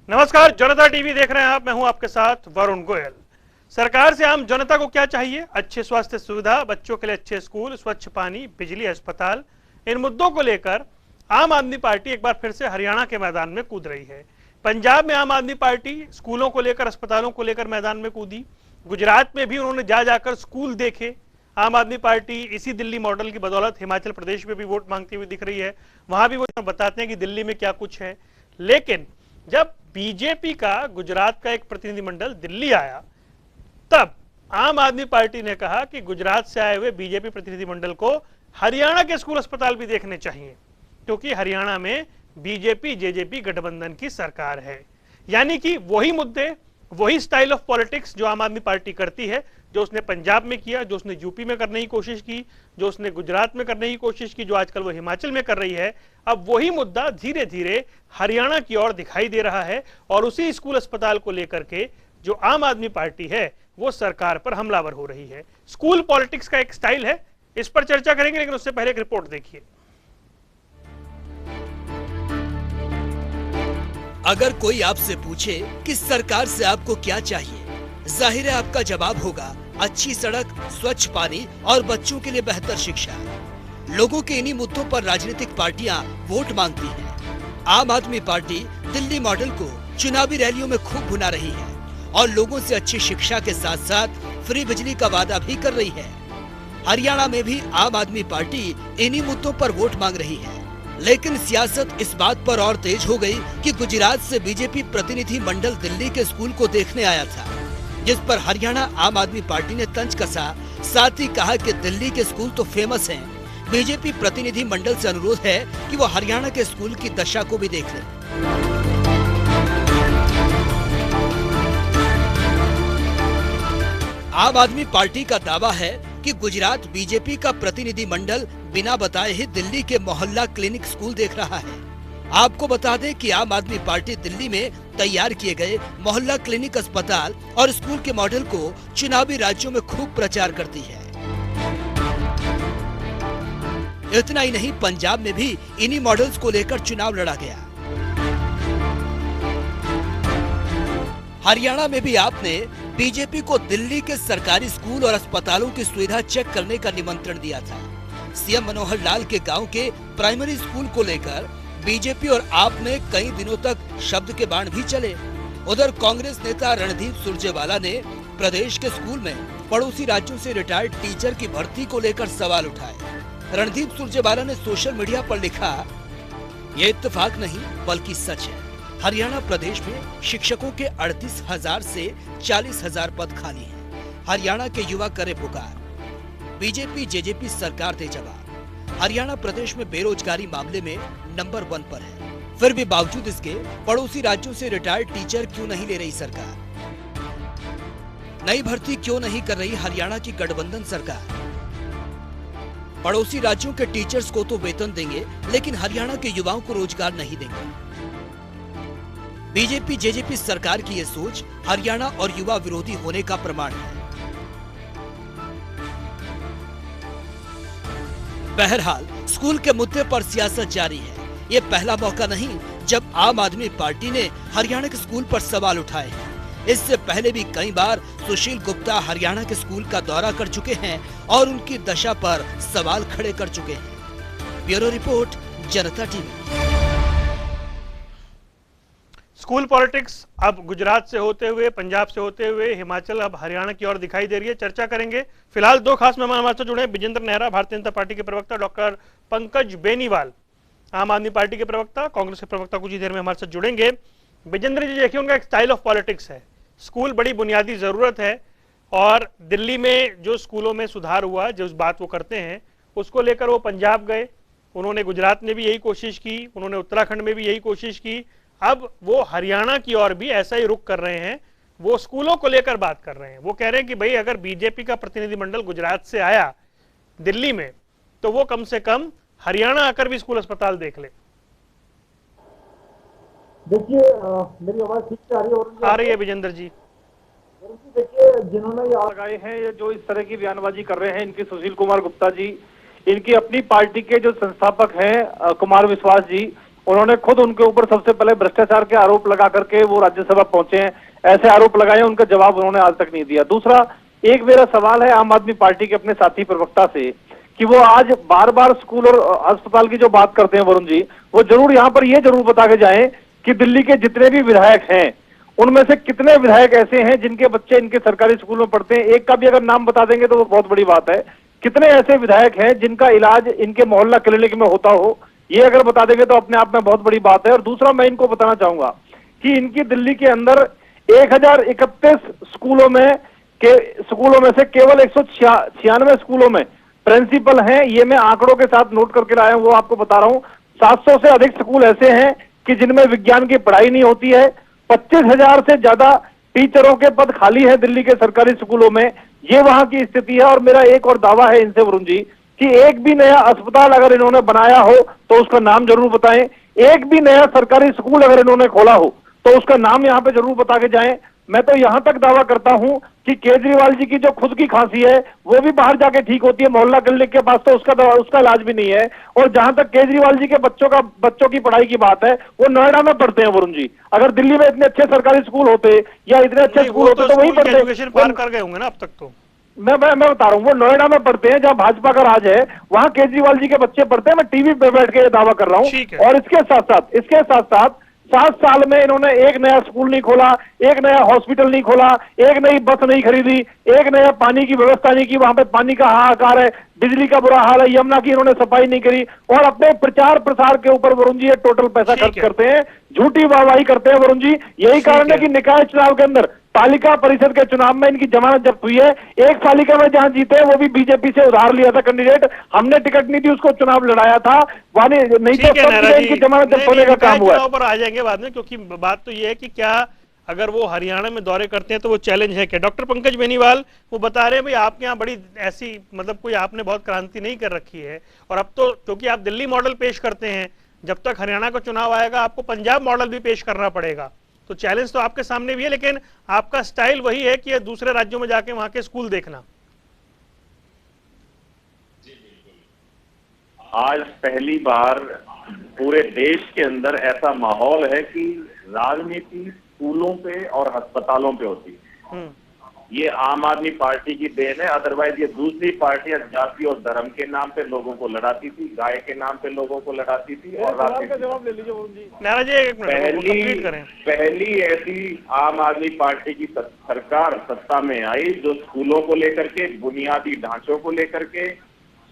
नमस्कार, जनता टीवी देख रहे हैं आप। मैं हूं आपके साथ वरुण गोयल। सरकार से आम जनता को क्या चाहिए? अच्छे स्वास्थ्य सुविधा, बच्चों के लिए अच्छे स्कूल, स्वच्छ पानी, बिजली, अस्पताल। इन मुद्दों को लेकर आम आदमी पार्टी एक बार फिर से हरियाणा के मैदान में कूद रही है। पंजाब में आम आदमी पार्टी स्कूलों को लेकर, अस्पतालों को लेकर मैदान में कूदी। गुजरात में भी उन्होंने जाकर स्कूल देखे। आम आदमी पार्टी इसी दिल्ली मॉडल की बदौलत हिमाचल प्रदेश में भी वोट मांगती हुई दिख रही है। वहां भी वो बताते हैं कि दिल्ली में क्या कुछ है। लेकिन जब बीजेपी का गुजरात का एक प्रतिनिधिमंडल दिल्ली आया, तब आम आदमी पार्टी ने कहा कि गुजरात से आए हुए बीजेपी प्रतिनिधिमंडल को हरियाणा के स्कूल अस्पताल भी देखने चाहिए, क्योंकि हरियाणा में बीजेपी जेजेपी गठबंधन की सरकार है। यानी कि वही मुद्दे, वही स्टाइल ऑफ पॉलिटिक्स जो आम आदमी पार्टी करती है, जो उसने पंजाब में किया, जो उसने यूपी में करने की कोशिश की, जो उसने गुजरात में करने की कोशिश की, जो आजकल वो हिमाचल में कर रही है, अब वही मुद्दा धीरे धीरे हरियाणा की ओर दिखाई दे रहा है। और उसी स्कूल अस्पताल को लेकर के जो आम आदमी पार्टी है वो सरकार पर हमलावर हो रही है। स्कूल पॉलिटिक्स का एक स्टाइल है, इस पर चर्चा करेंगे, लेकिन उससे पहले एक रिपोर्ट देखिए। अगर कोई आपसे पूछे कि सरकार से आपको क्या चाहिए, जाहिर है आपका जवाब होगा अच्छी सड़क, स्वच्छ पानी और बच्चों के लिए बेहतर शिक्षा। लोगों के इन्हीं मुद्दों पर राजनीतिक पार्टियां वोट मांगती हैं। आम आदमी पार्टी दिल्ली मॉडल को चुनावी रैलियों में खूब भुना रही है और लोगों से अच्छी शिक्षा के साथ साथ फ्री बिजली का वादा भी कर रही है। हरियाणा में भी आम आदमी पार्टी इन्हीं मुद्दों पर वोट मांग रही है। लेकिन सियासत इस बात पर और तेज हो गई कि गुजरात से बीजेपी प्रतिनिधि मंडल दिल्ली के स्कूल को देखने आया था, जिस पर हरियाणा आम आदमी पार्टी ने तंज कसा। साथ ही कहा कि दिल्ली के स्कूल तो फेमस हैं। बीजेपी प्रतिनिधि मंडल से अनुरोध है कि वो हरियाणा के स्कूल की दशा को भी देख लें। आम आदमी पार्टी का दावा है कि गुजरात बीजेपी का प्रतिनिधि मंडल बिना बताए ही दिल्ली के मोहल्ला क्लिनिक स्कूल देख रहा है। आपको बता दें कि आम आदमी पार्टी दिल्ली में तैयार किए गए मोहल्ला क्लिनिक, अस्पताल और स्कूल के मॉडल को चुनावी राज्यों में खूब प्रचार करती है। इतना ही नहीं, पंजाब में भी इन्हीं मॉडल्स को लेकर चुनाव लड़ा गया। हरियाणा में भी आपने बीजेपी को दिल्ली के सरकारी स्कूल और अस्पतालों की सुविधा चेक करने का निमंत्रण दिया था। सीएम मनोहर लाल के गांव के प्राइमरी स्कूल को लेकर बीजेपी और आप में कई दिनों तक शब्द के बाण भी चले। उधर कांग्रेस नेता रणदीप सुरजेवाला ने प्रदेश के स्कूल में पड़ोसी राज्यों से रिटायर्ड टीचर की भर्ती को लेकर सवाल उठाए। रणदीप सुरजेवाला ने सोशल मीडिया पर लिखा, ये इत्तेफाक नहीं बल्कि सच है। हरियाणा प्रदेश में शिक्षकों के 38,000 से 40,000 पद खाली हैं। हरियाणा के युवा करे पुकार, बीजेपी जेजेपी सरकार दे जवाब। हरियाणा प्रदेश में बेरोजगारी मामले में नंबर 1 पर है। फिर भी बावजूद इसके पड़ोसी राज्यों से रिटायर्ड टीचर क्यों नहीं ले रही सरकार? नई भर्ती क्यों नहीं कर रही हरियाणा की गठबंधन सरकार? पड़ोसी राज्यों के टीचर्स को तो वेतन देंगे, लेकिन हरियाणा के युवाओं को रोजगार नहीं देंगे। बीजेपी जेजेपी सरकार की यह सोच हरियाणा और युवा विरोधी होने का प्रमाण है। बहरहाल स्कूल के मुद्दे पर सियासत जारी है। ये पहला मौका नहीं जब आम आदमी पार्टी ने हरियाणा के स्कूल पर सवाल उठाए हैं। इससे पहले भी कई बार सुशील गुप्ता हरियाणा के स्कूल का दौरा कर चुके हैं और उनकी दशा पर सवाल खड़े कर चुके हैं। ब्यूरो रिपोर्ट, जनता टीवी। स्कूल पॉलिटिक्स अब गुजरात से होते हुए, पंजाब से होते हुए हिमाचल, अब हरियाणा की ओर दिखाई दे रही है। चर्चा करेंगे। फिलहाल दो खास मेहमान हमारे साथ जुड़े हैं। विजेंद्र नेहरा, भारतीय जनता पार्टी के प्रवक्ता, डॉक्टर पंकज बेनीवाल, आम आदमी पार्टी के प्रवक्ता, कांग्रेस के प्रवक्ता कुछ ही देर में हमारे साथ जुड़ेंगे। विजेंद्र जी, देखिए, उनका एक स्टाइल ऑफ पॉलिटिक्स है। स्कूल बड़ी बुनियादी जरूरत है और दिल्ली में जो स्कूलों में सुधार हुआ, जो बात वो करते हैं, उसको लेकर वो पंजाब गए। उन्होंने गुजरात में भी यही कोशिश की, उन्होंने उत्तराखंड में भी यही कोशिश की। अब वो हरियाणा की ओर भी ऐसा ही रुख कर रहे हैं। वो स्कूलों को लेकर बात कर रहे हैं। वो कह रहे हैं कि भाई, अगर बीजेपी का प्रतिनिधिमंडल गुजरात से आया दिल्ली में, तो वो कम से कम हरियाणा आकर भी स्कूल अस्पताल देख ले। देखिए, मेरी आवाज ठीक से आ रही है विजेंद्र जी? देखिए, जिन्होंने ये लगाए हैं, ये जो इस तरह की बयानबाजी कर रहे हैं, इनकी सुशील कुमार गुप्ता जी, इनकी अपनी पार्टी के जो संस्थापक हैं कुमार विश्वास जी, उन्होंने खुद उनके ऊपर सबसे पहले भ्रष्टाचार के आरोप लगा करके वो राज्यसभा पहुंचे हैं, ऐसे आरोप लगाए, उनका जवाब उन्होंने आज तक नहीं दिया। दूसरा, एक मेरा सवाल है आम आदमी पार्टी के अपने साथी प्रवक्ता से कि वो आज बार बार स्कूल और अस्पताल की जो बात करते हैं वरुण जी, वो जरूर यहाँ पर ये जरूर बता के जाएं कि दिल्ली के जितने भी विधायक हैं उनमें से कितने विधायक ऐसे हैं जिनके बच्चे इनके सरकारी स्कूल में पढ़ते हैं। एक का भी अगर नाम बता देंगे तो वो बहुत बड़ी बात है। कितने ऐसे विधायक हैं जिनका इलाज इनके मोहल्ला क्लिनिक में होता हो, ये अगर बता देंगे तो अपने आप में बहुत बड़ी बात है। और दूसरा, मैं इनको बताना चाहूंगा कि इनकी दिल्ली के अंदर 1031 स्कूलों में से केवल 196 स्कूलों में प्रिंसिपल हैं। ये मैं आंकड़ों के साथ नोट करके लाया हूं, वो आपको बता रहा हूं। 700 से अधिक स्कूल ऐसे हैं कि जिनमें विज्ञान की पढ़ाई नहीं होती है। 25,000 से ज्यादा टीचरों के पद खाली हैं दिल्ली के सरकारी स्कूलों में। ये वहां की स्थिति है। और मेरा एक और दावा है इनसे वरुण जी कि एक भी नया अस्पताल अगर इन्होंने बनाया हो तो उसका नाम जरूर बताएं। एक भी नया सरकारी स्कूल अगर इन्होंने खोला हो तो उसका नाम यहां पे जरूर बता के जाएं। मैं तो यहां तक दावा करता हूं कि केजरीवाल जी की जो खुद की खांसी है वो भी बाहर जाके ठीक होती है, मोहल्ला क्लिनिक के पास तो उसका इलाज भी नहीं है। और जहां तक केजरीवाल जी के बच्चों की पढ़ाई की बात है, वो नोएडा में पढ़ते हैं वरुण जी। अगर दिल्ली में इतने अच्छे सरकारी स्कूल होते या इतने अच्छे स्कूल होते तो वहीं पढ़ते। एजुकेशन पार कर गए होंगे ना अब तक तो। मैं बता रहा हूँ, वो नोएडा में पढ़ते हैं जहां भाजपा का राज है, वहां केजरीवाल जी के बच्चे पढ़ते हैं। मैं टीवी पे बैठ के दावा कर रहा हूँ। और इसके साथ साथ 7 साल में इन्होंने एक नया स्कूल नहीं खोला, एक नया हॉस्पिटल नहीं खोला, एक नई बस नहीं खरीदी, एक नया पानी की व्यवस्था नहीं की। वहां पे पानी का हाहाकार है, बिजली का बुरा हाल है, यमुना की इन्होंने सफाई नहीं करी। और अपने प्रचार प्रसार के ऊपर वरुण जी ये टोटल पैसा खर्च करते हैं, झूठी वाहवाही करते हैं वरुण जी। यही कारण है कि निकाय चुनाव के अंदर, पालिका परिषद के चुनाव में इनकी जमानत जब्त हुई है। एक पालिका में जहां जीते वो भी बीजेपी से उधार लिया था कैंडिडेट, हमने टिकट नहीं दी, उसको चुनाव लड़ाया था, नहीं तो इनकी जमानत जब्त होने का काम हुआ। पर आ जाएंगे बाद में, क्योंकि बात तो ये है कि क्या अगर वो हरियाणा में दौरे करते हैं तो वो चैलेंज है क्या। डॉक्टर पंकज बेनीवाल वो बता रहे हैं भाई आपके यहाँ बड़ी ऐसी मतलब कोई आपने बहुत क्रांति नहीं कर रखी है, और अब तो क्योंकि आप दिल्ली मॉडल पेश करते हैं, जब तक हरियाणा का चुनाव आएगा आपको पंजाब मॉडल भी पेश करना पड़ेगा। तो चैलेंज तो आपके सामने भी है, लेकिन आपका स्टाइल वही है कि दूसरे राज्यों में जाके वहां के स्कूल देखना। आज पहली बार पूरे देश के अंदर ऐसा माहौल है कि राजनीति स्कूलों पे और अस्पतालों पे होती है। ये आम आदमी पार्टी की देन है। अदरवाइज ये दूसरी पार्टियां जाति और धर्म के नाम पे लोगों को लड़ाती थी, गाय के नाम पे लोगों को लड़ाती थी। और जवाब ले लीजिए पहली ऐसी आम आदमी पार्टी की सरकार सत्ता में आई जो स्कूलों को लेकर के, बुनियादी ढांचों को लेकर के,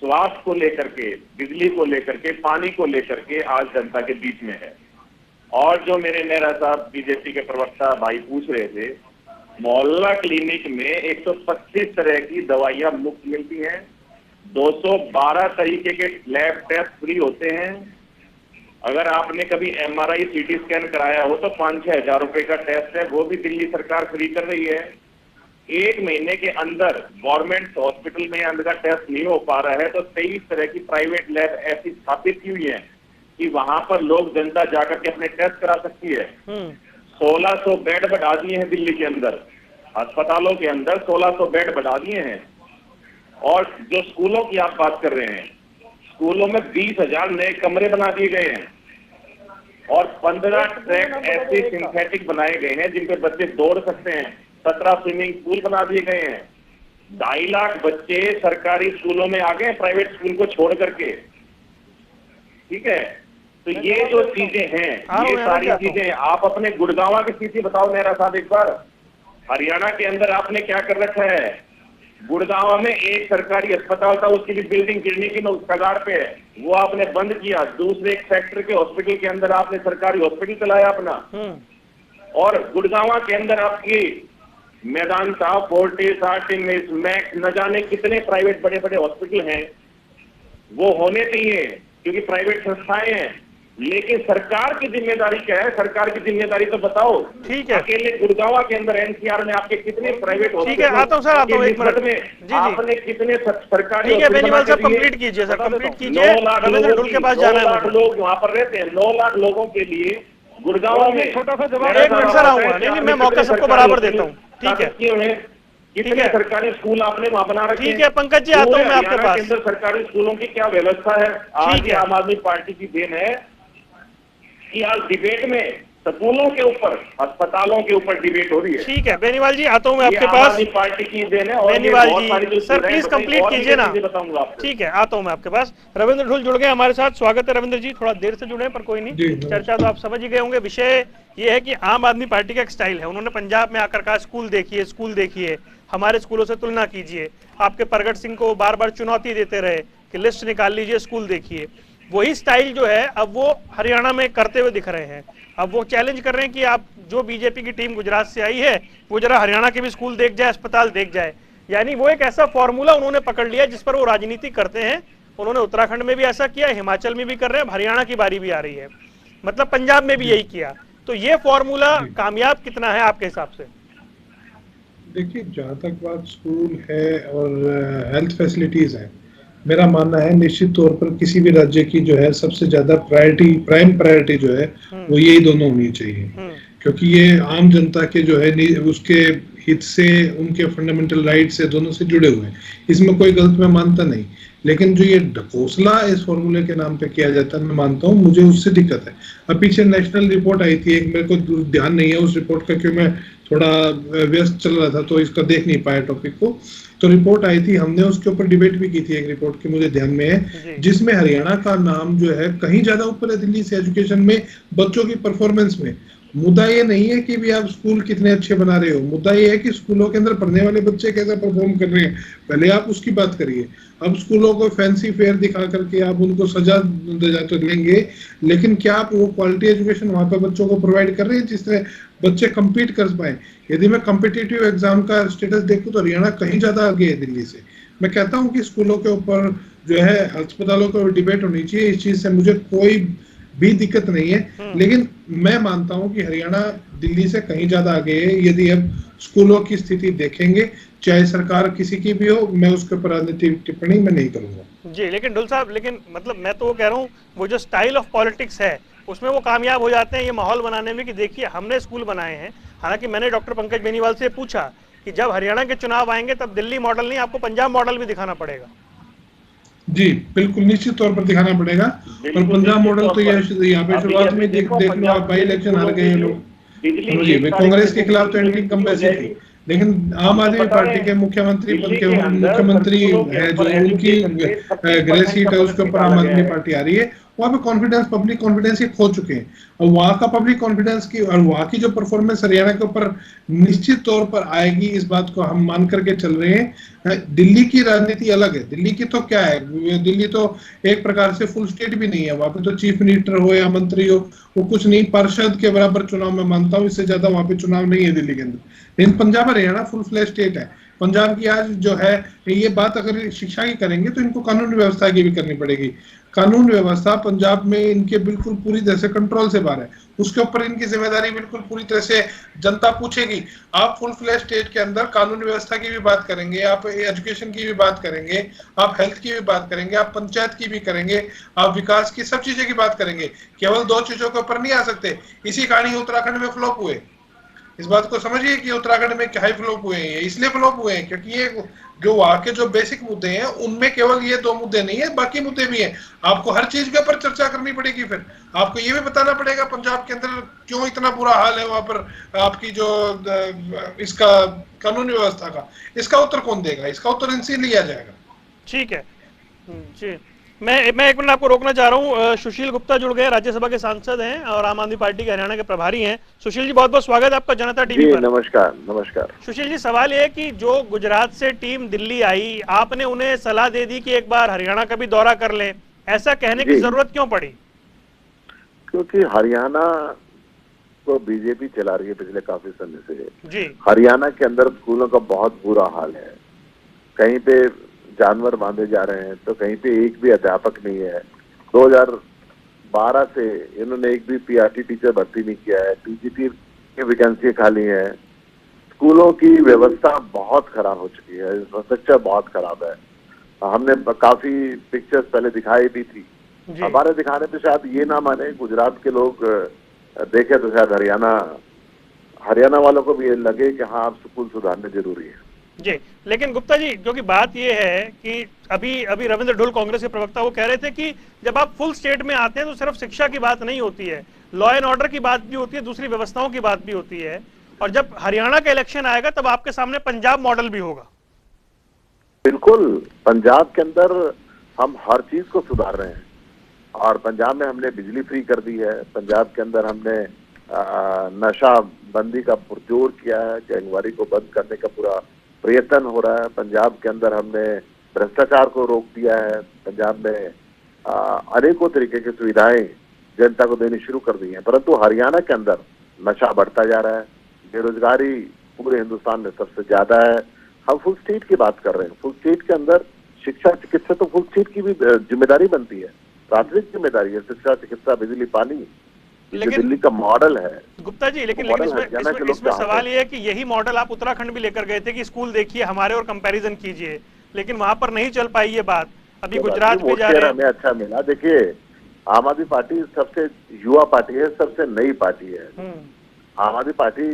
स्वास्थ्य को लेकर के, बिजली को लेकर के, पानी को लेकर के आज जनता के बीच में है। और जो मेरे नेहरा साहब बीजेपी के प्रवक्ता भाई पूछ रहे थे, मोहल्ला क्लिनिक में 125 तरह की दवाइयां मुफ्त मिलती हैं, 212 तरीके के लैब टेस्ट फ्री होते हैं। अगर आपने कभी MRI CT स्कैन कराया हो तो 5-6 हजार रुपए का टेस्ट है, वो भी दिल्ली सरकार फ्री कर रही है। 1 महीने के अंदर गवर्नमेंट हॉस्पिटल में अंदर का टेस्ट नहीं हो पा रहा है तो 23 तरह की प्राइवेट लैब ऐसी स्थापित की हुई है कि वहां पर लोग जनता जाकर के अपने टेस्ट करा सकती है। 1600 बेड बढ़ा दिए हैं दिल्ली के अंदर, अस्पतालों के अंदर 1600 बेड बढ़ा दिए हैं। और जो स्कूलों की आप बात कर रहे हैं, स्कूलों में 20,000 नए कमरे बना दिए गए हैं और 15 ट्रैक ऐसे सिंथेटिक बनाए गए हैं जिन पे बच्चे दौड़ सकते हैं। 17 स्विमिंग पूल बना दिए गए हैं। 2.5 लाख बच्चे सरकारी स्कूलों में आ गए प्राइवेट स्कूल को छोड़ करके। ठीक है, तो ये जो चीजें हैं, ये सारी चीजें आप अपने गुड़गांव की स्थिति बताओ नेहरा साहब एक बार। हरियाणा के अंदर आपने क्या कर रखा है? गुड़गांव में एक सरकारी अस्पताल था, उसकी भी बिल्डिंग गिरने की कगार पे है, वो आपने बंद किया। दूसरे एक सेक्टर के हॉस्पिटल के अंदर आपने सरकारी हॉस्पिटल चलाया अपना। और गुड़गांव के अंदर आपकी मेदांता, फोर्टिस, आर्टिमिस, मैक्स, न जाने कितने प्राइवेट बड़े बड़े हॉस्पिटल हैं, वो होने चाहिए क्योंकि प्राइवेट संस्थाएं हैं। लेकिन सरकार की जिम्मेदारी क्या है? सरकार की जिम्मेदारी तो बताओ। ठीक है, अकेले गुड़गांव के अंदर NCR में आपके कितने प्राइवेट ठीक है, आता हूं सर, आता हूं एक मिनट में आपने कितने सरकारी। ठीक है बेनीवाल साहब, कंप्लीट कीजिए सर, कंप्लीट कीजिए। 9 लाख लोगों के पास 9 लाख लोग वहां पर रहते हैं। 9 लाख लोगों के लिए गुड़गांव में छोटा सा जवाब। एक मिनट सर आऊंगा, नहीं मैं मौका सबको बराबर देता हूँ। ठीक है, कितने सरकारी स्कूल आपने वहां बना रखे? ठीक है पंकज जी, आता हूं मैं आपके पास। सरकारी स्कूलों की क्या व्यवस्था है? आज आम आदमी पार्टी की देन है कि आज डिबेट में स्कूलों के ऊपर, अस्पतालों के ऊपर डिबेट हो रही है। ठीक है बेनीवाल जी, आता हूँ मैं ये आपके आम पास। आदमी पार्टी की देन है। और बेनीवाल बहुत सारी जी जो सर प्लीज कंप्लीट कीजिए ना। बताऊंगा आपको। ठीक है, आता हूँ मैं आपके पास। रविंद्र ढुल जुड़ गए हमारे साथ, स्वागत है रविंद्र जी। थोड़ा देर से जुड़े हैं पर कोई नहीं, चर्चा तो आप समझ ही गए होंगे। विषय ये है कि आम आदमी पार्टी का एक स्टाइल है, उन्होंने पंजाब में आकर कहा स्कूल देखिए, स्कूल देखिए, हमारे स्कूलों से तुलना कीजिए। आपके प्रगट सिंह को बार बार चुनौती देते रहे कि लिस्ट निकाल लीजिए, स्कूल देखिए। वही स्टाइल जो है अब वो हरियाणा में करते हुए दिख रहे हैं। अब वो चैलेंज कर रहे हैं कि आप जो बीजेपी की टीम गुजरात से आई है वो जरा हरियाणा के भी स्कूल देख जाए, अस्पताल देख जाए। यानी वो एक ऐसा फॉर्मूला उन्होंने पकड़ लिया जिस पर वो राजनीति करते हैं। उन्होंने उत्तराखंड में भी ऐसा किया, हिमाचल में भी कर रहे हैं, हरियाणा की बारी भी आ रही है, मतलब पंजाब में भी यही किया। तो ये फॉर्मूला कामयाब कितना है आपके हिसाब से? देखिए, जहाँ तक बात स्कूल है और हेल्थ फैसिलिटीज है, मेरा मानना है निश्चित तौर पर किसी भी राज्य की जो है सबसे ज्यादा प्राइम प्रायोरिटी जो है वो यही दोनों होनी चाहिए, क्योंकि ये आम जनता के जो है उसके हित से, उनके फंडामेंटल राइट से, दोनों से जुड़े हुए हैं। इसमें कोई गलत मैं मानता नहीं, लेकिन जो ये ढकोसला इस फॉर्मूले के नाम पे किया जाता है, मैं मानता हूँ, मुझे उससे दिक्कत है। अब पीछे नेशनल रिपोर्ट आई थी एक, मेरे को ध्यान नहीं है उस रिपोर्ट का, क्योंकि मैं थोड़ा व्यस्त चल रहा था तो इसका देख नहीं पाया टॉपिक को। तो रिपोर्ट आई थी, हमने उसके ऊपर डिबेट भी की थी एक रिपोर्ट की, मुझे ध्यान में है, जिसमें हरियाणा का नाम जो है कहीं ज्यादा ऊपर है दिल्ली से एजुकेशन में, बच्चों की परफॉर्मेंस में। मुद्दा ये नहीं है कि भी आप स्कूल कितने अच्छे बना रहे हो, मुद्दा ये है कि स्कूलों के अंदर पढ़ने वाले बच्चे कैसे परफॉर्म कर रहे हैं, पहले आप उसकी बात करिए। अब स्कूलों को फैंसी फेयर दिखा करके आप उनको सजा तो लेंगे, लेकिन क्या आप वो क्वालिटी एजुकेशन वहां पर बच्चों को प्रोवाइड कर रहे हैं जिससे बच्चे compete कर पाए? यदि मैं कॉम्पिटिटिव एग्जाम का स्टेटस देखूं तो हरियाणा कहीं ज्यादा आगे है दिल्ली से। मैं कहता हूं कि स्कूलों के ऊपर जो है अस्पतालों के ऊपर डिबेट होनी चाहिए, इस चीज से मुझे कोई भी दिक्कत नहीं है, लेकिन मैं मानता हूं कि हरियाणा दिल्ली से कहीं ज्यादा आगे है। यदि अब स्कूलों की स्थिति देखेंगे, चाहे सरकार किसी की भी हो, मैं उसके ऊपर राजनीतिक टिप्पणी मैं नहीं करूंगा जी। लेकिन ढुल साहब, लेकिन मतलब मैं तो वो कह रहा हूँ, वो जो स्टाइल ऑफ पॉलिटिक्स है उसमें वो कामयाब हो जाते हैं ये माहौल बनाने में कि देखिए हमने स्कूल बनाए हैं। हालांकि मैंने डॉक्टर पंकज बेनीवाल से पूछा कि जब हरियाणा के चुनाव आएंगे तब दिल्ली मॉडल नहीं, आपको पंजाब मॉडल भी दिखाना पड़ेगा। जी बिल्कुल, निश्चित तौर पर दिखाना पड़ेगा। और पंजाब मॉडल तो यहाँ पे शुरुआत में देख लो, आप बाई इलेक्शन हार गए लोग, समझिए कांग्रेस के खिलाफ तो एंटी इनकम्बेंसी थी, लेकिन आम आदमी पार्टी के मुख्यमंत्री पद के मुख्यमंत्री है जो उनकी ग्रे सीट है उसके ऊपर आम आदमी पार्टी आ रही है। वहाँ पे कॉन्फिडेंस, पब्लिक कॉन्फिडेंस ये खो चुके हैं, और वहाँ का पब्लिक कॉन्फिडेंस की और वहाँ की जो परफॉर्मेंस हरियाणा के ऊपर निश्चित तौर पर आएगी, इस बात को हम मान करके चल रहे हैं। दिल्ली की राजनीति अलग है। दिल्ली की तो क्या है, दिल्ली तो एक प्रकार से फुल स्टेट भी नहीं है, वहाँ पे तो चीफ मिनिस्टर हो या मंत्री हो, वो कुछ नहीं, पार्षद के बराबर चुनाव में मानता हूँ, इससे ज्यादा वहाँ पे चुनाव नहीं है दिल्ली के अंदर। लेकिन Punjab Haryana full flash state है। पंजाब की आज जो है ये बात अगर शिक्षा की करेंगे तो इनको कानून व्यवस्था की भी करनी पड़ेगी। कानून व्यवस्था पंजाब में इनके बिल्कुल पूरी तरह से कंट्रोल से बाहर है, उसके ऊपर इनकी जिम्मेदारी बिल्कुल पूरी तरह से जनता पूछेगी। आप फुल फ्लैश स्टेट के अंदर कानून व्यवस्था की भी बात करेंगे, आप एजुकेशन की भी बात करेंगे, आप हेल्थ की भी बात करेंगे, आप पंचायत की भी करेंगे, आप विकास की सब चीजें की बात करेंगे। केवल दो चीजों के ऊपर नहीं आ सकते। इसी कहानी उत्तराखंड में फ्लॉप हुए, इस बात को समझिए कि उत्तराखंड में क्या फ्लॉप हुए हैं, इसलिए फ्लॉप हुए हैं क्योंकि ये जो वहां के जो बेसिक मुद्दे हैं उनमें केवल ये दो मुद्दे नहीं है, बाकी मुद्दे भी हैं। आपको हर चीज के ऊपर चर्चा करनी पड़ेगी। फिर आपको ये भी बताना पड़ेगा पंजाब के अंदर क्यों इतना बुरा हाल है, वहां पर आपकी जो इसका कानून व्यवस्था का, इसका उत्तर कौन देगा? इसका उत्तर इनसे लिया जाएगा। ठीक है जी। मैं एक मिनट आपको रोकना चाह रहा हूँ। सुशील गुप्ता जुड़ गए, राज्यसभा के सांसद हैं और आम आदमी पार्टी के हरियाणा के प्रभारी हैं। सुशील जी बहुत बहुत स्वागत है आपका जनता टीवी पर। नमस्कार नमस्कार। सुशील जी, सवाल ये है कि जो गुजरात से टीम दिल्ली आई, आपने उन्हें सलाह दे दी कि एक बार हरियाणा का भी दौरा कर लें, ऐसा कहने की जरूरत क्यों पड़ी? क्योंकि हरियाणा को बीजेपी चला रही है पिछले काफी समय से जी। हरियाणा के अंदर स्कूलों का बहुत बुरा हाल है, कहीं पे जानवर बांधे जा रहे हैं तो कहीं पे एक भी अध्यापक नहीं है। 2012 से इन्होंने एक भी पीआरटी टीचर भर्ती नहीं किया है, पीजीटी की वैकेंसी खाली है। स्कूलों की व्यवस्था बहुत खराब हो चुकी है, इंफ्रास्ट्रक्चर बहुत खराब है। हमने काफी पिक्चर्स पहले दिखाई भी थी, हमारे दिखाने पे शायद ये ना माने गुजरात के लोग देखे तो शायद हरियाणा वालों को भी ये लगे कि हाँ अब स्कूल सुधारने जरूरी है जी। लेकिन गुप्ता जी, क्योंकि बात ये है कि अभी रविंद्र ढुल कांग्रेस के प्रवक्ता वो कह रहे थे कि जब आप फुल स्टेट में आते हैं तो सिर्फ शिक्षा की बात नहीं होती है, लॉ एंड ऑर्डर की बात भी होती है, दूसरी व्यवस्थाओं की बात भी होती है, और जब हरियाणा का इलेक्शन आएगा तब आपके सामने पंजाब मॉडल भी होगा। बिल्कुल, पंजाब के अंदर हम हर चीज को सुधार रहे हैं, और पंजाब में हमने बिजली फ्री कर दी है, पंजाब के अंदर हमने नशा बंदी का पुरजोर किया है, गैंगवारी को बंद करने का पूरा प्रयत्न हो रहा है, पंजाब के अंदर हमने भ्रष्टाचार को रोक दिया है, पंजाब में अनेकों तरीके की सुविधाएं जनता को देनी शुरू कर दी है। परंतु हरियाणा के अंदर नशा बढ़ता जा रहा है, बेरोजगारी पूरे हिंदुस्तान में सबसे ज्यादा है। हम फुल स्टेट की बात कर रहे हैं, फुल स्टेट के अंदर शिक्षा चिकित्सा तो फुल स्टेट की भी जिम्मेदारी बनती है, प्राथमिक जिम्मेदारी है शिक्षा चिकित्सा बिजली पानी, लेकिन दिल्ली का मॉडल है गुप्ता जी, लेकिन इसमें सवाल ये है कि यही मॉडल आप उत्तराखंड भी लेकर गए थे कि स्कूल देखिए हमारे और कंपैरिजन कीजिए, लेकिन वहां पर नहीं चल पाई ये बात। अभी गुजरात में जा रहे हैं। हमें अच्छा मिला। देखिए, आम आदमी पार्टी सबसे युवा पार्टी है, सबसे नई पार्टी है। आम आदमी पार्टी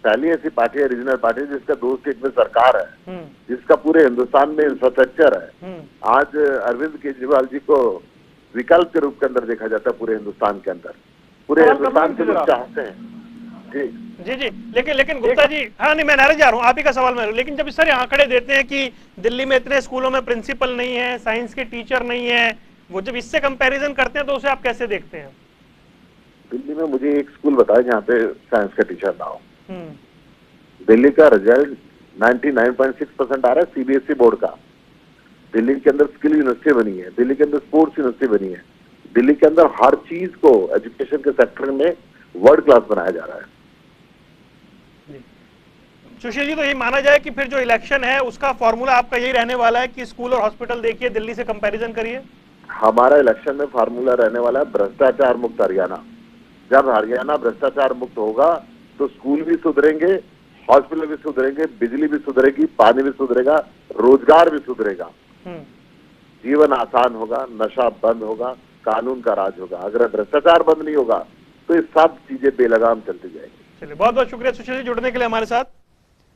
पहली ऐसी पार्टी है, रीजनल पार्टी, जिसका 2 स्टेट में सरकार है, जिसका पूरे हिंदुस्तान में इंफ्रास्ट्रक्चर है। आज अरविंद केजरीवाल जी को विकल्प के रूप के अंदर देखा जाता है पूरे हिंदुस्तान के अंदर, पूरे हिंदुस्तान के लोग चाहते हैं। जी, लेकिन गुप्ता जी, हाँ नहीं मैं नाराज जा रहा हूँ, आप ही का सवाल मैं, लेकिन जब इस सारे आंकड़े देते हैं कि दिल्ली में इतने स्कूलों में प्रिंसिपल नहीं है, साइंस के टीचर नहीं है, वो जब इससे कंपैरिजन करते हैं तो उसे आप कैसे देखते हैं? दिल्ली में मुझे एक स्कूल बताया जहाँ पे साइंस का टीचर ना हो। दिल्ली का रिजल्ट 99.6% आ रहा है सीबीएसई बोर्ड का। दिल्ली के अंदर स्किल यूनिवर्सिटी बनी है, दिल्ली के अंदर स्पोर्ट्स यूनिवर्सिटी बनी है, दिल्ली के अंदर हर चीज को एजुकेशन के सेक्टर में वर्ल्ड क्लास बनाया जा रहा है। सुशील जी, तो ये माना जाए कि फिर जो इलेक्शन है उसका फॉर्मूला आपका यही रहने वाला है कि स्कूल और हॉस्पिटल देखिए, दिल्ली से कंपैरिजन करिए? हमारा इलेक्शन में फार्मूला रहने वाला है भ्रष्टाचार मुक्त हरियाणा। जब हरियाणा भ्रष्टाचार मुक्त होगा तो स्कूल भी सुधरेंगे, हॉस्पिटल भी सुधरेंगे, बिजली भी सुधरेगी, पानी भी सुधरेगा, रोजगार भी सुधरेगा, जीवन आसान होगा, नशा बंद होगा, कानून का राज होगा। अगर भ्रष्टाचार बंद नहीं होगा तो ये सब चीजें बेलगाम चलती जाएंगी। चलिए, बहुत बहुत शुक्रिया सुशील जी जुड़ने के लिए हमारे साथ।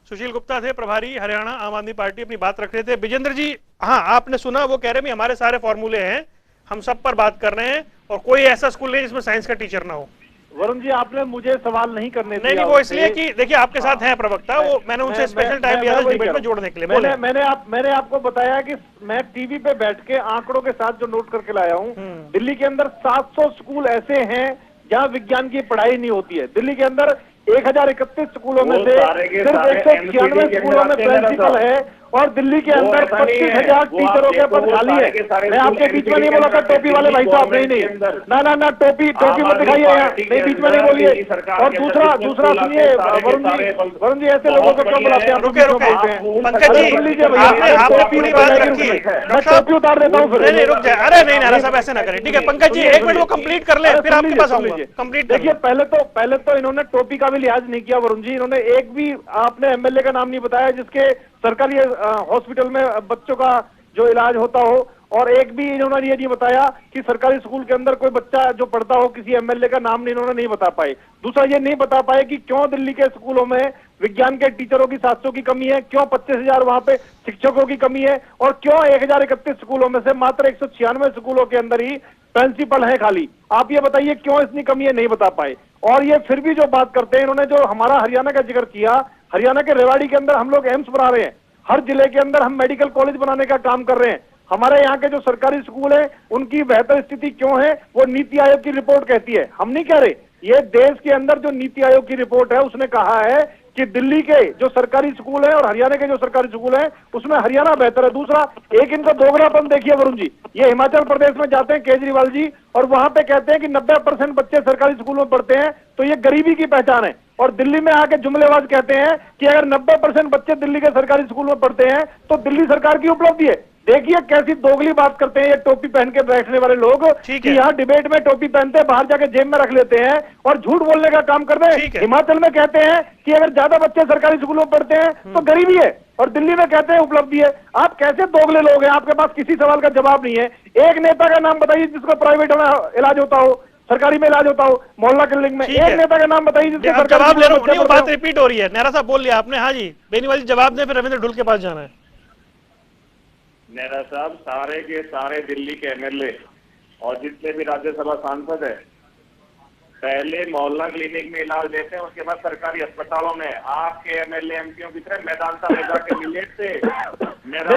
सुशील गुप्ता थे, प्रभारी हरियाणा आम आदमी पार्टी, अपनी बात रख रहे थे। विजेंद्र जी, हाँ आपने सुना, वो कह रहे हैं हमारे सारे फॉर्मूले हैं, हम सब पर बात कर रहे हैं और कोई ऐसा स्कूल नहीं जिसमें साइंस का टीचर ना हो। वरुण जी, आपने मुझे सवाल नहीं करने दिया। नहीं, वो इसलिए कि देखिए आपके साथ हैं प्रवक्ता, वो मैंने उनसे स्पेशल टाइम लिया था डिबेट में जोड़ने के लिए। मैंने आपको बताया कि मैं टीवी पे बैठ के आंकड़ों के साथ जो नोट करके लाया हूँ, दिल्ली के अंदर 700 स्कूल ऐसे हैं जहाँ विज्ञान की पढ़ाई नहीं होती है। दिल्ली के अंदर 1031 स्कूलों में से सिर्फ 196 स्कूलों में प्रिंसिपल है और दिल्ली के अंदर 25,000 टीचरों के पद खाली है। मैं आपके बीच में नहीं बोला था टोपी वाले भाई साहब, नहीं ना टोपी मत दिखाइए यहाँ, नहीं बीच में नहीं बोलिए। और दूसरा सुनिए वरुण जी, ऐसे लोगों को क्यों बुलाते हैं? रुके पंकज जी, सुन लीजिए भैया, मैं टोपी उतार देता हूँ फिर। नहीं रुक जाए, अरे नहीं नारा साहब ऐसे ना करें, ठीक है पंकज जी, 1 मिनट वो कंप्लीट कर ले, फिर आपके पास आऊंगा। कंप्लीट देखिए, पहले तो इन्होंने टोपी का भी लिहाज नहीं किया वरुण जी। इन्होंने एक भी आपने एमएलए का नाम नहीं बताया जिसके सरकारी हॉस्पिटल में बच्चों का जो इलाज होता हो, और एक भी इन्होंने ये नहीं बताया कि सरकारी स्कूल के अंदर कोई बच्चा जो पढ़ता हो, किसी एमएलए का नाम इन्होंने नहीं बता पाए। दूसरा ये नहीं बता पाए कि क्यों दिल्ली के स्कूलों में विज्ञान के टीचरों की 700 की कमी है, क्यों 25,000 वहां पे शिक्षकों की कमी है, और क्यों 1031 स्कूलों में से मात्र 196 स्कूलों के अंदर ही प्रिंसिपल है खाली। आप ये बताइए क्यों इतनी कमी है, नहीं बता पाए। और ये फिर भी जो बात करते हैं, इन्होंने जो हमारा हरियाणा का जिक्र किया, हरियाणा के रेवाड़ी के अंदर हम लोग एम्स बना रहे हैं, हर जिले के अंदर हम मेडिकल कॉलेज बनाने का काम कर रहे हैं। हमारे यहाँ के जो सरकारी स्कूल है उनकी बेहतर स्थिति क्यों है, वो नीति आयोग की रिपोर्ट कहती है, हम नहीं कह रहे। ये देश के अंदर जो नीति आयोग की रिपोर्ट है उसने कहा है कि दिल्ली के जो सरकारी स्कूल है और हरियाणा के जो सरकारी स्कूल है उसमें हरियाणा बेहतर है। दूसरा, एक इनका दोगलापन देखिए वरुण जी, ये हिमाचल प्रदेश में जाते हैं केजरीवाल जी और वहां पे कहते हैं कि 90% बच्चे सरकारी स्कूल में पढ़ते हैं, तो ये गरीबी की पहचान है। और दिल्ली में आके जुमलेबाज कहते हैं कि अगर 90% बच्चे दिल्ली के सरकारी स्कूल में पढ़ते हैं तो दिल्ली सरकार की उपलब्धि है। देखिए कैसी दोगली बात करते हैं ये टोपी पहन के बैठने वाले लोग, कि यहाँ डिबेट में टोपी पहनते हैं, बाहर जाके जेब में रख लेते हैं और झूठ बोलने का काम करते हैं। हिमाचल में कहते हैं कि अगर ज्यादा बच्चे सरकारी स्कूलों में पढ़ते हैं तो गरीबी है, और दिल्ली में कहते हैं उपलब्धि है। आप कैसे दोगले लोग हैं? आपके पास किसी सवाल का जवाब नहीं है। एक नेता का नाम बताइए जिसको प्राइवेट में इलाज होता हो, सरकारी में इलाज होता हो, मोहल्ला क्लिनिक में। एक नेता का नाम बताइए जिसको सरकारी। जवाब ले रहा हूं, बात रिपीट हो रही है। नेहरा साहब बोल लिया आपने। हाँ जी बेनीवाल जी जवाब दें, फिर रविंद्र ढुल के पास जाना है। नेहरा साहब, सारे के सारे दिल्ली के एमएलए और जितने भी राज्यसभा सांसद है पहले मोहल्ला क्लिनिक में इलाज देते हैं, उसके बाद सरकारी अस्पतालों में। आपके एमएलए एमपीओ की तरह मैदानता में जाके मिलेट से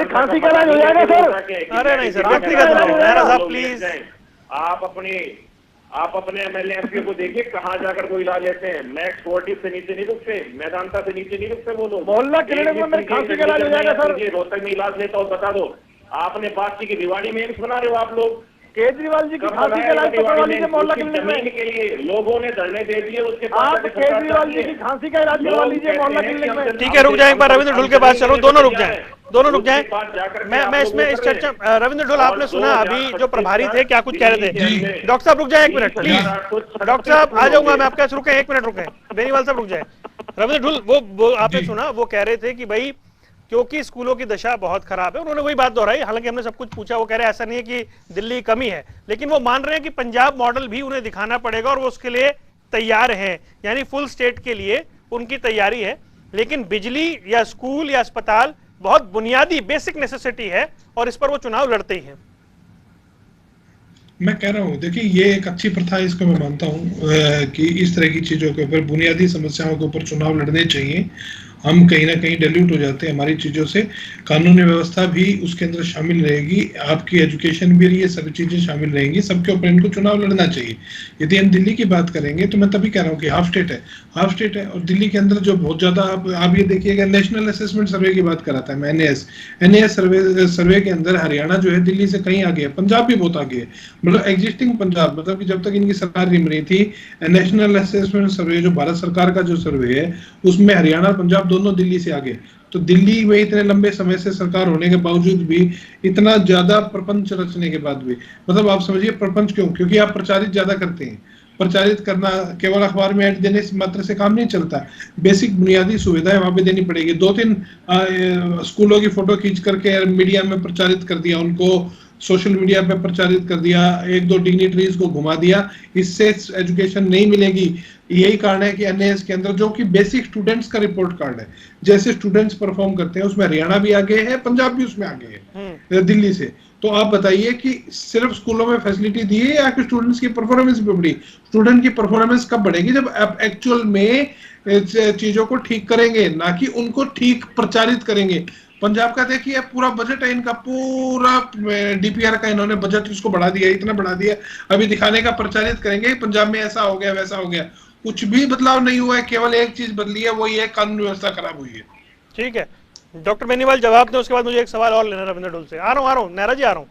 खांसी का इलाज हो जाएगा सर। अरे नहीं सर, व्यक्तिगत नहीं, नायरा साहब प्लीज। आप अपने एमएलए एमपीओ को देखिए कहाँ जाकर कोई इलाज लेते हैं। मैक्स 40 से नीचे नहीं रुकते, मैदानता से नीचे नहीं रुकते वो लोग। मोहल्ला क्लिनिक में खांसी का इलाज हो जाएगा सर। रोहतक में इलाज लेता हो बता दो। आपने बात की रिवाड़ी में एम्स बना रहे हो आप लोग। केजरीवाल जी की खांसी का इलाज करवा लीजिए मोहल्ला क्लिनिक में। के लिए लोगों ने धरने दे दिए, उसके आप केजरीवाल जी की खांसी का इलाज करवा लीजिए मोहल्ला क्लिनिक में। ठीक है, रुक जाए एक बार, रविंद्र ढुल के बाद चलो, दोनों रुक जाए, दोनों रुक जाए। मैं इसमें इस चर्चा, रविंद्र ढुल आपने सुना अभी जो प्रभारी थे क्या कुछ कह रहे थे। डॉक्टर साहब रुक जाए एक मिनट प्लीज, डॉक्टर साहब आ जाऊंगा मैं आपके, रुके एक मिनट रुके, बेनीवाल साहब रुक जाए। रविंद्र ढुल वो आपने सुना, वो कह रहे थे कि भाई क्योंकि स्कूलों की दशा बहुत खराब है, उन्होंने वही बात दोहराई। हालांकि हमने सब कुछ पूछा, वो कह रहे हैं ऐसा नहीं है कि दिल्ली कमी है, लेकिन वो मान रहे हैं कि पंजाब मॉडल भी उन्हें दिखाना पड़ेगा और वो उसके लिए तैयार हैं, यानी फुल स्टेट के लिए उनकी तैयारी है। लेकिन बिजली या स्कूल या अस्पताल बहुत बुनियादी बेसिक नेसेसिटी है और इस पर वो चुनाव लड़ते ही हैं। मैं कह रहा हूँ, देखिए ये एक अच्छी प्रथा है, इसको मैं मानता हूँ कि इस तरह की चीजों के ऊपर, बुनियादी समस्याओं के ऊपर चुनाव लड़ने चाहिए। हम कहीं ना कहीं डिल्यूट हो जाते हैं हमारी चीजों से। कानूनी व्यवस्था भी उसके अंदर शामिल रहेगी, आपकी एजुकेशन भी, ये सभी चीजें शामिल रहेंगी, सबके ऊपर इनको चुनाव लड़ना चाहिए। यदि हम दिल्ली की बात करेंगे तो मैं तभी कह रहा हूँ कि हाफ स्टेट है और दिल्ली के अंदर जो बहुत ज्यादा, आप ये देखिएगा, नेशनल असेसमेंट सर्वे की बात करा था मैं, एनएएस सर्वे के अंदर हरियाणा जो है दिल्ली से कहीं आगे है, पंजाब भी बहुत आगे है। मतलब एग्जिस्टिंग पंजाब, मतलब कि जब तक इनकी सरकार नहीं बनी थी, नेशनल असेसमेंट सर्वे जो भारत सरकार का जो सर्वे है उसमें हरियाणा और पंजाब दोनों दिल्ली से आगे। तो दिल्ली में इतने लंबे समय से सरकार होने के बावजूद भी, इतना ज्यादा प्रपंच रचने के बाद भी, मतलब आप समझिए प्रपंच क्यों, क्योंकि आप प्रचारित ज्यादा करते हैं। प्रचारित करना केवल अखबार में ऐड देने मात्र से काम नहीं चलता, बेसिक बुनियादी सुविधाएं वहां पे देनी पड़ेगी। 2-3 स्कूलों की फोटो खींच करके मीडिया में प्रचारित कर दिया, उनको सोशल मीडिया पे प्रचारित कर दिया, 1-2 डिग्निटरीज को घुमा दिया, इससे एजुकेशन नहीं मिलेगी। यही कारण है कि एनएएस के अंदर जो कि बेसिक स्टूडेंट्स का रिपोर्ट कार्ड है, जैसे स्टूडेंट्स परफॉर्म करते हैं उसमें हरियाणा भी आगे है, पंजाब भी उसमें आगे है दिल्ली से। तो आप बताइए कि सिर्फ स्कूलों में फैसिलिटी दी है या कि स्टूडेंट्स की परफॉर्मेंस भी बढ़ी? स्टूडेंट की परफॉर्मेंस कब बढ़ेगी? जब आप एक्चुअल में चीजों को ठीक करेंगे, ना कि उनको ठीक प्रचारित करेंगे। पंजाब का देखिए पूरा बजट है इनका, पूरा डीपीआर का इन्होंने बजट इसको बढ़ा दिया, इतना बढ़ा दिया, अभी दिखाने का प्रचारित करेंगे पंजाब में ऐसा हो गया वैसा हो गया। कुछ भी बदलाव नहीं हुआ है, केवल एक चीज बदली है, वो ये कानून व्यवस्था खराब हुई है। ठीक है, डॉक्टर बेनीवाल जवाब दें, उसके बाद मुझे एक सवाल और लेना रविंद्र ढुल से। आ रहा हूँ नायरा जी, आ रहा हूँ।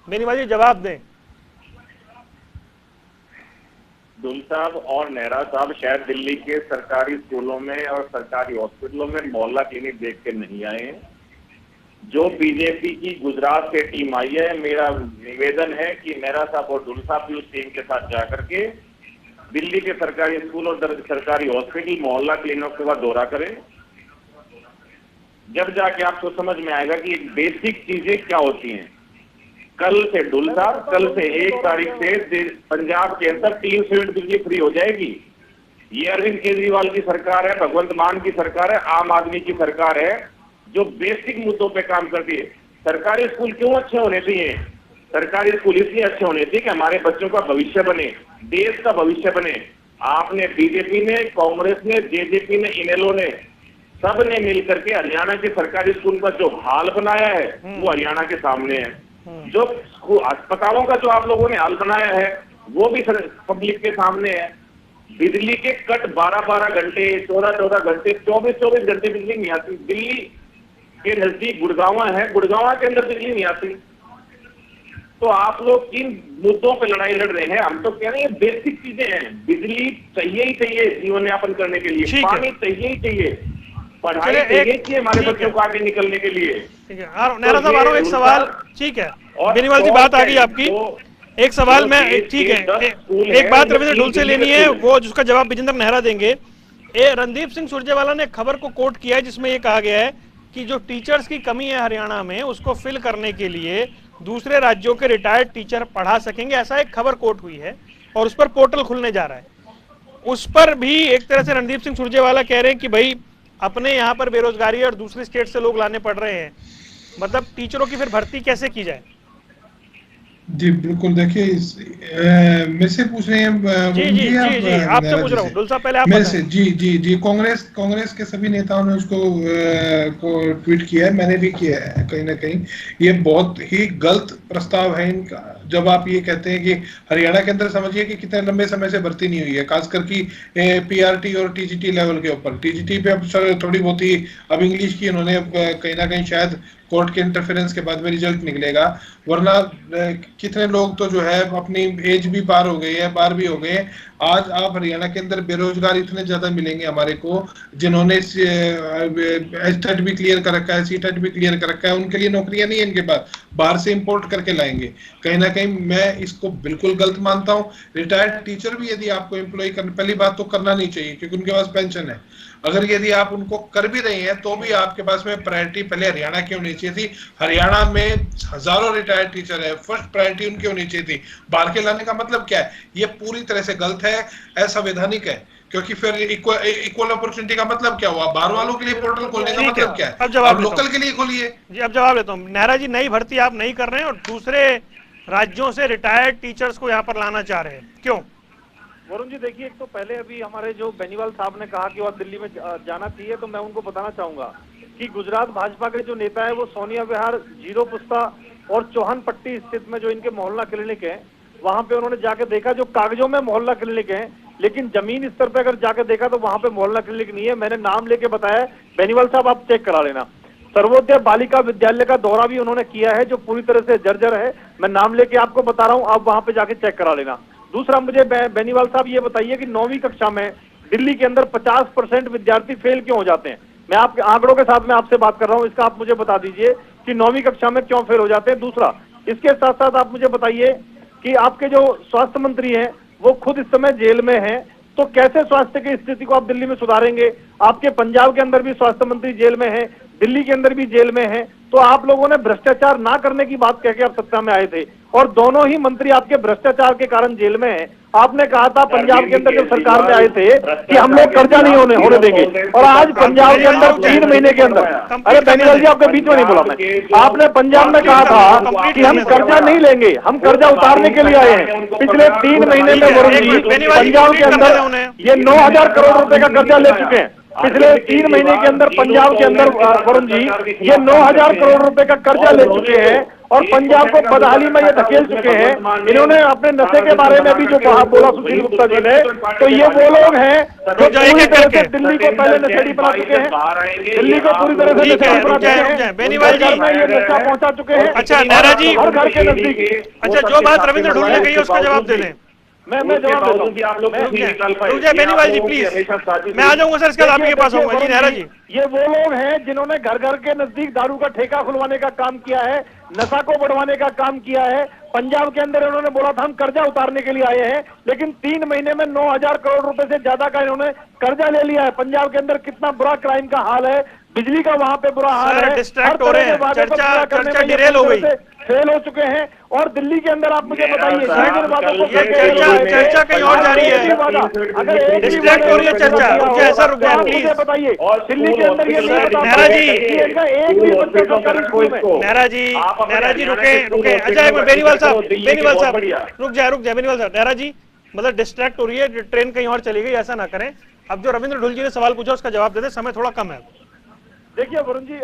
बेनीवाल जी जवाब दें। ढुल साहब और नेहरा साहब शायद दिल्ली के सरकारी स्कूलों में और सरकारी हॉस्पिटलों में मोहल्ला क्लिनिक देख के नहीं आए हैं। जो बीजेपी की गुजरात से टीम आई है, मेरा निवेदन है कि नेहरा साहब और ढुल साहब भी उस टीम के साथ जाकर के दिल्ली के सरकारी स्कूल और सरकारी हॉस्पिटल मोहल्ला क्लिनिक का दौरा करें। जब जाके आपको समझ में आएगा कि बेसिक चीजें क्या होती हैं। कल से ढुल साहब, कल से 1 तारीख से पंजाब के अंदर 300 यूनिट बिजली फ्री हो जाएगी। ये अरविंद केजरीवाल की सरकार है, भगवंत मान की सरकार है, आम आदमी की सरकार है, जो बेसिक मुद्दों पे काम करती है। सरकारी स्कूल क्यों अच्छे होने चाहिए? सरकारी स्कूल इसलिए अच्छे होने चाहिए कि हमारे बच्चों का भविष्य बने, देश का भविष्य बने। आपने, बीजेपी ने, कांग्रेस ने, जेजेपी ने, इनेलो ने, सब ने मिलकर के हरियाणा के सरकारी स्कूल का जो हाल बनाया है वो हरियाणा के सामने है। जो अस्पतालों का जो आप लोगों ने हाल बनाया है वो भी पब्लिक के सामने है। बिजली के कट 12-12 घंटे, 14-14 घंटे, 24-24 घंटे बिजली नहीं आती। दिल्ली के नजदीक गुड़गांव है, गुड़गांव के अंदर बिजली नहीं आती। तो आप लोग किन मुद्दों पे लड़ाई लड़ रहे हैं? हम तो कह रहे हैं बेसिक चीजें हैं। बिजली चाहिए ही चाहिए जीवन यापन करने के लिए, पानी चाहिए ही चाहिए, पढ़ाई चाहिए हमारे बच्चों को आगे निकलने के लिए। ठीक है, नेहरा साहब आ रहा हूं, एक सवाल। ठीक है बेनीवाल जी, बात आ गई आपकी। एक सवाल मैं, ठीक है, एक बात रविंद्र ढुल से लेनी है, वो जिसका जवाब विजेंद्र नेहरा देंगे। रणदीप सिंह सुरजेवाला ने खबर को कोट किया है जिसमें ये कहा गया है कि जो टीचर्स की कमी है हरियाणा में, उसको फिल करने के लिए दूसरे राज्यों के रिटायर्ड टीचर पढ़ा सकेंगे, ऐसा एक खबर कोट हुई है और उस पर पोर्टल खुलने जा रहा है। उस पर भी एक तरह से रणदीप सिंह सुरजेवाला कह रहे हैं कि भाई अपने यहाँ पर बेरोजगारी और दूसरी स्टेट से लोग लाने पड़ रहे हैं, मतलब टीचरों की फिर भर्ती कैसे की जाए? जी बिल्कुल, देखिए मेरे से पूछ रहे हैं जी वरुण जी जी, जी आप जी, आपसे नारा पूछ जी रहा से? हूँ, डुल साहब पहले आप मेरे बताएं। से जी जी जी, कांग्रेस कांग्रेस के सभी नेताओं ने उसको को ट्वीट किया है, मैंने भी किया है कहीं ना कहीं। ये बहुत ही गलत प्रस्ताव है इनका, जब आप ये कहते हैं कि हरियाणा के अंदर समझिए कि कितने लंबे समय से भर्ती नहीं हुई है, खासकर कि पीआरटी और टीजीटी लेवल के ऊपर। टीजीटी पे अब थोड़ी बहुत ही अब इंग्लिश की इन्होंने कहीं ना कहीं शायद कोर्ट के इंटरफेरेंस के बाद में रिजल्ट निकलेगा, वरना कितने लोग तो जो है अपनी एज भी पार हो गई है, पार भी हो गए हैं। आज आप हरियाणा के अंदर बेरोजगार इतने ज्यादा मिलेंगे हमारे को, जिन्होंने एचटेट भी क्लियर कर रखा है, सीटेट भी क्लियर कर रखा है, उनके लिए नौकरियां नहीं है इनके पास, बाहर से इंपोर्ट करके लाएंगे। कहीं ना कहीं मैं इसको बिल्कुल गलत मानता हूं। रिटायर्ड टीचर भी यदि आपको एम्प्लॉय करना, पहली बात तो करना नहीं चाहिए क्योंकि उनके पास पेंशन है। अगर यदि आप उनको कर भी रहे हैं तो भी आपके पास में प्रायोरिटी पहले हरियाणा की होनी चाहिए थी। हरियाणा में हजारों रिटायर्ड टीचर है, फर्स्ट प्रायोरिटी उनकी होनी चाहिए थी। बाहर के लाने का मतलब क्या है? ये पूरी तरह से गलत है, असंवैधानिक है। क्योंकि फिर इक्वल अपॉर्चुनिटी का मतलब क्या हुआ? बाहर वालों के लिए पोर्टल खोलने का ठीक है, मतलब क्या है? अब जवाब अब लेता लोकल हूँ के लिए खोलिए। जी, अब जवाब लेता हूँ। नेहरा जी, नई भर्ती आप नहीं कर रहे हैं और दूसरे राज्यों से रिटायर्ड टीचर्स को यहाँ पर लाना चाह रहे हैं, क्यों? वरुण जी देखिए, एक तो पहले अभी हमारे जो बेनीवाल साहब ने कहा कि वह दिल्ली में जाना चाहिए, तो मैं उनको बताना चाहूंगा कि गुजरात भाजपा के जो नेता है वो सोनिया विहार, जीरो पुस्ता और चौहान पट्टी स्थित में जो इनके मोहल्ला क्लिनिक है, वहां पे उन्होंने जाके देखा। जो कागजों में मोहल्ला क्लिनिक है, लेकिन जमीन स्तर पे अगर जाके देखा तो वहां पे मोहल्ला क्लिनिक नहीं है। मैंने नाम लेके बताया, बेनीवाल साहब आप चेक करा लेना। सर्वोदय बालिका विद्यालय का दौरा भी उन्होंने किया है, जो पूरी तरह से जर्जर है। मैं नाम लेके आपको बता रहा हूं, आप वहां पे जाके चेक करा लेना। दूसरा, मुझे बेनीवाल साहब ये बताइए कि 9वीं कक्षा में दिल्ली के अंदर 50% विद्यार्थी फेल क्यों हो जाते हैं? मैं आपके आंकड़ों के साथ में आपसे बात कर रहा हूं, इसका आप मुझे बता दीजिए कि 9वीं कक्षा में क्यों फेल हो जाते हैं। दूसरा, इसके साथ साथ आप मुझे बताइए कि आपके जो स्वास्थ्य मंत्री हैं वो खुद इस समय जेल में हैं, तो कैसे स्वास्थ्य की स्थिति को आप दिल्ली में सुधारेंगे? आपके पंजाब के अंदर भी स्वास्थ्य मंत्री जेल में है, दिल्ली के अंदर भी जेल में है। तो आप लोगों ने भ्रष्टाचार ना करने की बात कह के आप सत्ता में आए थे, और दोनों ही मंत्री आपके भ्रष्टाचार के कारण जेल में हैं। आपने कहा था पंजाब के अंदर जब सरकार में आए थे कि हम लोग कर्जा नहीं होने देंगे, और आज पंजाब के अंदर 3 महीने के अंदर, अरे बेनीवाल जी आपके बीच में नहीं बोला मैं, आपने पंजाब में कहा था कि हम कर्जा नहीं लेंगे, हम कर्जा उतारने के लिए आए हैं। पिछले 3 महीने में वरुण जी पंजाब के अंदर ये 9,000 करोड़ रुपए का कर्जा ले चुके हैं। पिछले 3 महीने के अंदर पंजाब के अंदर वरुण जी ये 9,000 करोड़ रुपए का कर्जा ले चुके हैं और पंजाब को बदहाली में ये धकेल चुके हैं। इन्होंने अपने नशे के बारे में भी जो बोला सुशील गुप्ता जी ने, तो ये वो लोग हैं जो पूरी तरह से दिल्ली को पहले नशेड़ी बना चुके हैं, दिल्ली को पूरी तरह से नशेड़ी बना चुके हैं, बेनीवाल जी में ये नशा पहुंचा चुके हैं। अच्छा नेहरा जी, हर घर के नजदीक। अच्छा जो बात रविंद्र ढूंढ ने कही है उसका जवाब दे दें। मैं जवाब देता हूं। रुक जाए बेनीवाल जी प्लीज, मैं आ जाऊंगा सर, इसके बाद आपके पास आऊंगा। जी नेहरा जी, ये वो लोग हैं जिन्होंने घर घर के नजदीक दारू का ठेका खुलवाने का काम किया है, नशा को बढ़वाने का काम किया है। पंजाब के अंदर इन्होंने बोला था हम कर्जा उतारने के लिए आए हैं, लेकिन 3 महीने में 9,000 करोड़ रुपए से ज्यादा का इन्होंने कर्जा ले लिया है। पंजाब के अंदर कितना बुरा क्राइम का हाल है, बिजली का वहां पे बुरा हाल है, डिस्ट्रैक्ट हो रहे हैं, चर्चा डिरेल हो गई, फेल हो चुके हैं। और दिल्ली के अंदर आप मुझे बताइए, चर्चा कहीं और जा रही है, डिस्ट्रैक्ट हो रही है चर्चा। सर रुक जाए प्लीज, बताइए दिल्ली के अंदर ये नेहरा जी, एक भी बच्चा सरकारी स्कूल में। नेहरा जी रुके। अच्छा बेनीवाल साहब रुक जाए बेनीवाल साहब। नेहरा जी मतलब डिस्ट्रैक्ट हो रही है, ट्रेन कहीं और चली गई, ऐसा ना करें। अब जो रविंद्र ढुल जी ने सवाल पूछा उसका जवाब दे दे, समय थोड़ा कम है। देखिए वरुण जी,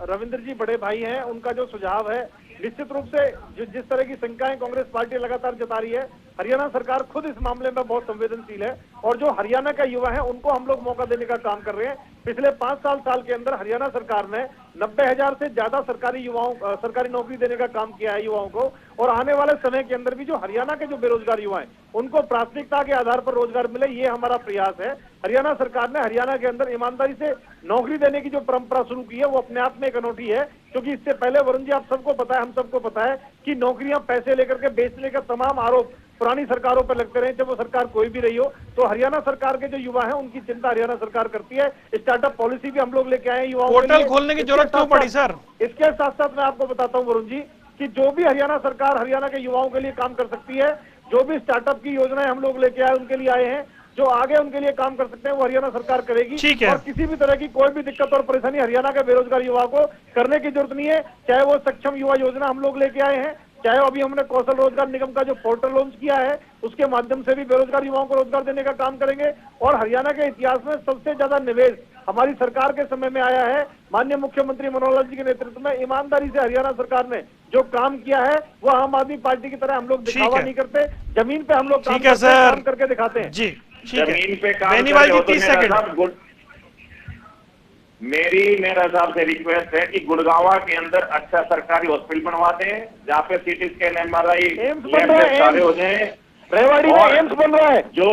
रविंद्र जी बड़े भाई हैं, उनका जो सुझाव है निश्चित रूप से जिस तरह की शंकाएं कांग्रेस पार्टी लगातार जता रही है, हरियाणा सरकार खुद इस मामले में बहुत संवेदनशील है, और जो हरियाणा का युवा है उनको हम लोग मौका देने का काम कर रहे हैं। पिछले 5 साल के अंदर हरियाणा सरकार ने 90,000 से ज्यादा सरकारी नौकरी देने का काम किया है युवाओं को, और आने वाले समय के अंदर भी जो हरियाणा के जो बेरोजगार युवा हैं उनको प्राथमिकता के आधार पर रोजगार मिले, ये हमारा प्रयास है। हरियाणा सरकार ने हरियाणा के अंदर ईमानदारी से नौकरी देने की जो परंपरा शुरू की है वो अपने आप में एक अनोखी है, क्योंकि इससे पहले वरुण जी आप सबको पता है, हम सबको पता है कि नौकरियां पैसे लेकर के बेचने का तमाम आरोप पुरानी सरकारों पर लगते रहे, चाहे वो सरकार कोई भी रही हो। तो हरियाणा सरकार के जो युवा हैं उनकी चिंता हरियाणा सरकार करती है। स्टार्टअप पॉलिसी भी हम लोग लेके आए हैं युवाओं के लिए। पोर्टल खोलने की जरूरत क्यों पड़ी सर? इसके साथ साथ मैं आपको बताता हूं वरुण जी कि जो भी हरियाणा सरकार हरियाणा के युवाओं के लिए काम कर सकती है, जो भी स्टार्टअप की योजनाएं हम लोग लेके आए उनके लिए आए हैं, जो आगे उनके लिए काम कर सकते हैं वो हरियाणा सरकार करेगी। ठीक है। और किसी भी तरह की कोई भी दिक्कत और परेशानी हरियाणा के बेरोजगार युवा को करने की जरूरत नहीं है। चाहे वो सक्षम युवा योजना हम लोग लेके आए हैं, चाहे अभी हमने कौशल रोजगार निगम का जो पोर्टल लॉन्च किया है उसके माध्यम से भी बेरोजगार युवाओं को रोजगार देने का काम करेंगे। और हरियाणा के इतिहास में सबसे ज्यादा निवेश हमारी सरकार के समय में आया है। माननीय मुख्यमंत्री मनोहर लाल जी के नेतृत्व में ईमानदारी से हरियाणा सरकार ने जो काम किया है वो आम आदमी पार्टी की तरह हम लोग दिखावा नहीं करते, जमीन पे हम लोग काम करके दिखाते हैं। जी जमीन पे काम 30 सेकंड। मेरा साहब से रिक्वेस्ट है कि गुड़गांवा के अंदर अच्छा सरकारी हॉस्पिटल बनवा दें जहाँ पे सीटी स्कैन MRI सारे हो जाए। रेवाड़ी में एम्स बन रहा है जो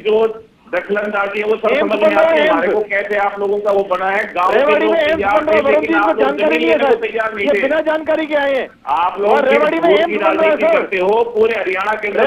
जो दखलंदाजी है वो सब समझ में आती है हमारे को, कैसे आप लोगों का वो बना है। गाँव के लोग जानकारी नहीं है, तैयार नहीं थे, बिना जानकारी के आए हैं आप लोग। रेवाड़ी में एम्स करते हो पूरे हरियाणा के अंदर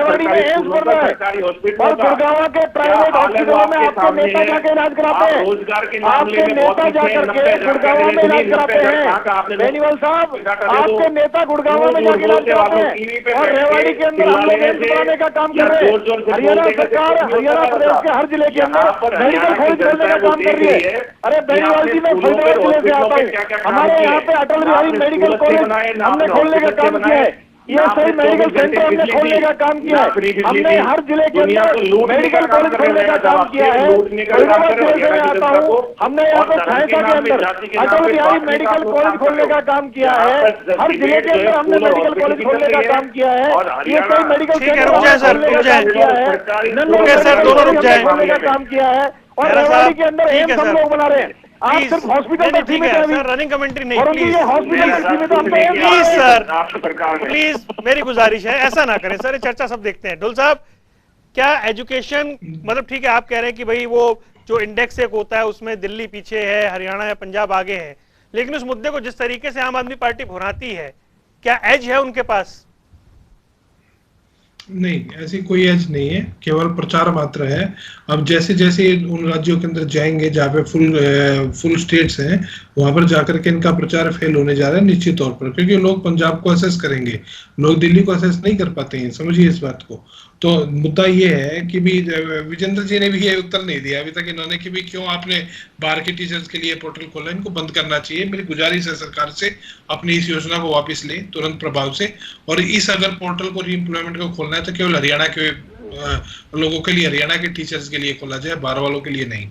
सरकारी हॉस्पिटल और गुड़गांव के प्राइवेट हॉस्पिटलों में आपके नेता जाके इलाज कराते हैं। रोजगार के आपके नेता जाकर के गुड़गांव में इलाज कराते हैं। बेनीवाल साहब, आपके नेता गुड़गांव में जाकर इलाज कराते हैं और रेवाड़ी के अंदर हम लोग एम्स बनाने का काम कर रहे हैं। हरियाणा सरकार हरियाणा प्रदेश के हर जिले के अंदर मेडिकल कॉलेज खोलने का काम कर रही है। अरे बेनीवाल जी, मैं फरीदाबाद जिले से आता हूँ, हमारे यहाँ पे अटल बिहारी मेडिकल कॉलेज हमने खोलने का काम किया है। ये सही मेडिकल सेंटर हमने खोलने का काम किया है। हमने हर जिले के अंदर मेडिकल कॉलेज खोलने का काम किया है। फरीदाबाद जिले से मैं आता हूँ, हमने यहाँ पे छायसा के अंदर अटल बिहारी मेडिकल कॉलेज खोलने का काम किया है। हर जिले के अंदर हमने मेडिकल कॉलेज खोलने का काम किया है। ये सही मेडिकल सेंटर खोलने का काम किया है। खोलने का काम किया है और रेवाड़ी के अंदर एम्स हम लोग बना रहे हैं। आप सिर्फ हॉस्पिटल तक सीमित है अभी, रनिंग कमेंट्री नहीं, प्लीज हॉस्पिटल तक सीमित है। प्लीज सर, प्लीज मेरी गुजारिश है ऐसा ना करें सर, चर्चा सब देखते हैं। ढुल साहब, क्या एजुकेशन मतलब ठीक है आप कह रहे हैं कि भाई वो जो इंडेक्स एक होता है उसमें दिल्ली पीछे है, हरियाणा या पंजाब आगे है, लेकिन उस मुद्दे को जिस तरीके से आम आदमी पार्टी भुनाती है, क्या एज है उनके पास? नहीं, ऐसी कोई एज नहीं है, केवल प्रचार मात्र है। अब जैसे जैसे उन राज्यों के अंदर जाएंगे जहाँ पे फुल स्टेट्स हैं, वहां पर जाकर के इनका प्रचार फेल होने जा रहा है निश्चित तौर पर, क्योंकि लोग पंजाब को असेस करेंगे, लोग दिल्ली को असेस नहीं कर पाते हैं, समझिए इस बात को। तो मुद्दा ये है कि भी विजेंद्र जी ने भी ये उत्तर नहीं दिया अभी तक इन्होंने कि भी क्यों आपने बाहर के टीचर्स के लिए पोर्टल खोला, इनको बंद करना चाहिए। मेरी गुजारिश है सरकार से, अपनी इस योजना को वापस ले तुरंत प्रभाव से, और इस अगर पोर्टल को रीएम्प्लॉयमेंट को खोलना है तो केवल हरियाणा के लोगों के लिए, हरियाणा के टीचर्स के लिए खोला जाए, बाहर वालों के लिए नहीं।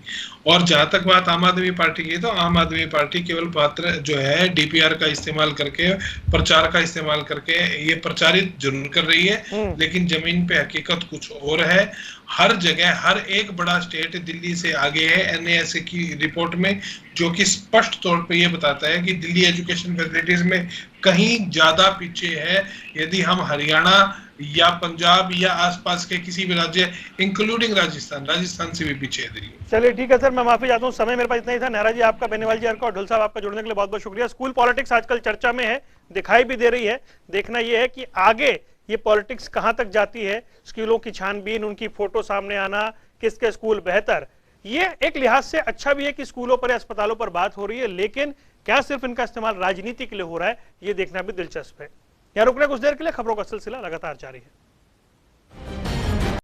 और जहां तक बात आम आदमी पार्टी की, तो आम आदमी पार्टी केवल पात्र जो है डीपीआर का इस्तेमाल करके, प्रचार का इस्तेमाल करके ये प्रचारित जरूर कर रही है, लेकिन जमीन पे हकीकत कुछ और है। हर जगह हर एक बड़ा स्टेट दिल्ली से आगे है एनएसए की रिपोर्ट में, जो कि स्पष्ट तौर पे ये बताता है कि दिल्ली एजुकेशन फैसिलिटीज में कहीं ज्यादा पीछे है। यदि हम हरियाणा या पंजाब या आसपास के किसी भी राज्य इंक्लूडिंग राजस्थान से भी पीछे है दिल्ली। चलिए ठीक है सर, मैं माफी चाहता हूँ, समय मेरे पास इतना ही था। नेहरा जी आपका, बेनीवाल जी आपका और ढुल साहब आपका जुड़ने के लिए बहुत बहुत शुक्रिया। स्कूल पॉलिटिक्स आजकल चर्चा में है, दिखाई भी दे रही है। देखना यह है कि आगे ये पॉलिटिक्स कहां तक जाती है। स्कूलों की छानबीन, उनकी फोटो सामने आना, किसके स्कूल बेहतर, ये एक लिहाज से अच्छा भी है कि स्कूलों पर या अस्पतालों पर बात हो रही है, लेकिन क्या सिर्फ इनका इस्तेमाल राजनीति के लिए हो रहा है, ये देखना भी दिलचस्प है। यहाँ रुकने कुछ देर के लिए, खबरों का सिलसिला लगातार जारी है।